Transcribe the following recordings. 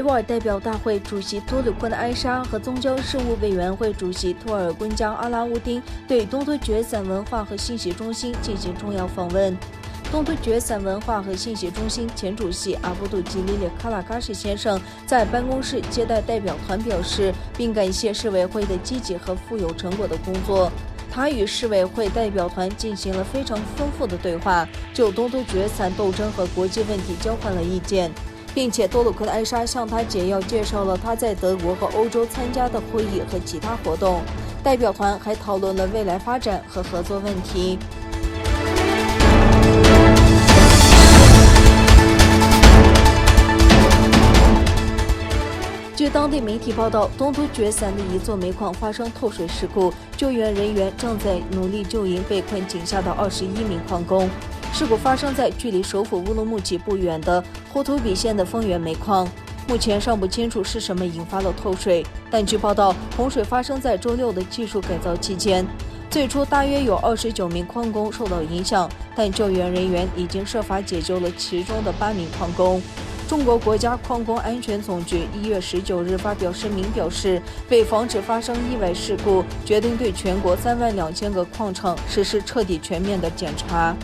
维吾尔代表大会主席多鲁坤埃沙和宗教事务委员会主席托尔昆加阿拉乌丁对东突厥散文化和信息中心进行重要访问。东突厥散文化和信息中心前主席阿布杜吉里里卡拉嘎什先生在办公室接待代表团表示，并感谢市委会的积极和富有成果的工作。他与市委会代表团进行了非常丰富的对话，就东突厥散斗争和国际问题交换了意见，并且多鲁坤埃沙向他简要介绍了他在德国和欧洲参加的会议和其他活动。代表团还讨论了未来发展和合作问题。据当地媒体报道，东突厥散的一座煤矿发生透水事故，救援人员正在努力救援被困井下的21名矿工。事故发生在距离首府乌鲁木齐不远的呼图比县的丰源煤矿。目前尚不清楚是什么引发了透水，但据报道，洪水发生在周6的技术改造期间。最初大约有29名矿工受到影响，但救援人员已经设法解救了其中的8名矿工。中国国家矿工安全总局1月19日发表声明表示，为防止发生意外事故，决定对全国32000个矿场实施彻底全面的检查。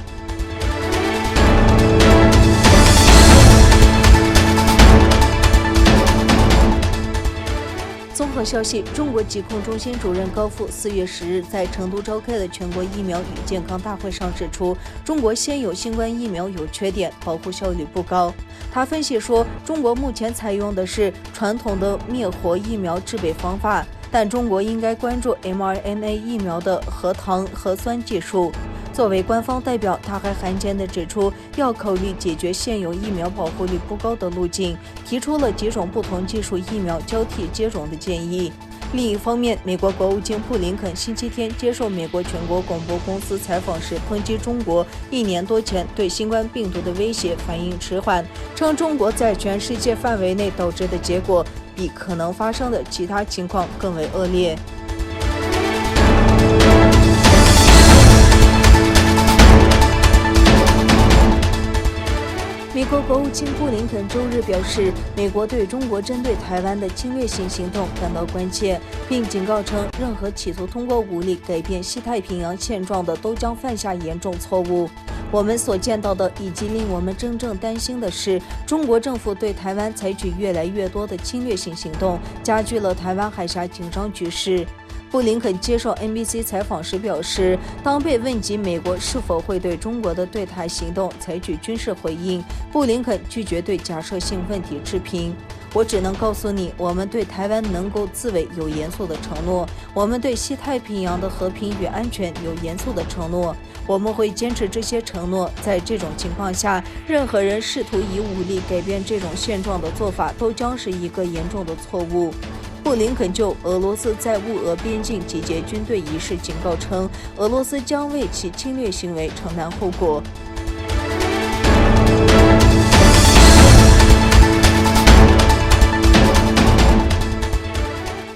综合消息，中国疾控中心主任高副4月10日在成都召开的全国疫苗与健康大会上指出，中国现有新冠疫苗有缺点，保护效率不高。他分析说，中国目前采用的是传统的灭活疫苗制备方法，但中国应该关注 mRNA 疫苗的核糖核酸技术。作为官方代表，他还罕见地指出，要考虑解决现有疫苗保护率不高的路径，提出了几种不同技术疫苗交替接种的建议。另一方面，美国国务卿布林肯星期天接受美国全国广播公司采访时，抨击中国1年多前对新冠病毒的威胁反应迟缓，称中国在全世界范围内导致的结果比可能发生的其他情况更为恶劣。美国国务卿布林肯周日表示，美国对中国针对台湾的侵略性行动感到关切，并警告称，任何企图通过武力改变西太平洋现状的都将犯下严重错误。我们所见到的，以及令我们真正担心的是，中国政府对台湾采取越来越多的侵略性行动，加剧了台湾海峡紧张局势。布林肯接受 NBC 采访时表示，当被问及美国是否会对中国的对台行动采取军事回应，布林肯拒绝对假设性问题置评。我只能告诉你，我们对台湾能够自卫有严肃的承诺，我们对西太平洋的和平与安全有严肃的承诺，我们会坚持这些承诺。在这种情况下，任何人试图以武力改变这种现状的做法都将是一个严重的错误。布林肯就俄罗斯在乌俄边境集结军队一事警告称，俄罗斯将为其侵略行为承担后果。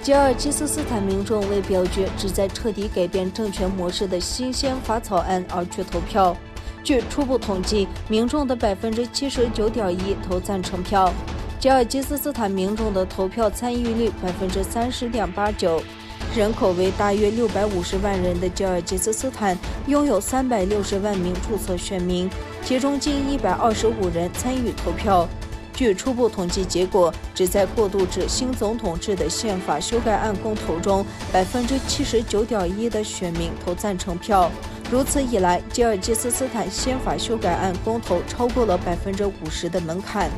吉尔吉斯斯坦民众为表决旨在彻底改变政权模式的新宪法草案而去投票。据初步统计，民众的79.1%投赞成票。吉尔吉斯斯坦民众的投票参与率30.89%，人口为大约650万人的吉尔吉斯斯坦拥有360万名注册选民，其中近125人参与投票。据初步统计结果，旨在过渡至新总统制的宪法修改案公投中，79.1%的选民投赞成票。如此一来，吉尔吉斯斯坦宪法修改案公投超过了50%的门槛。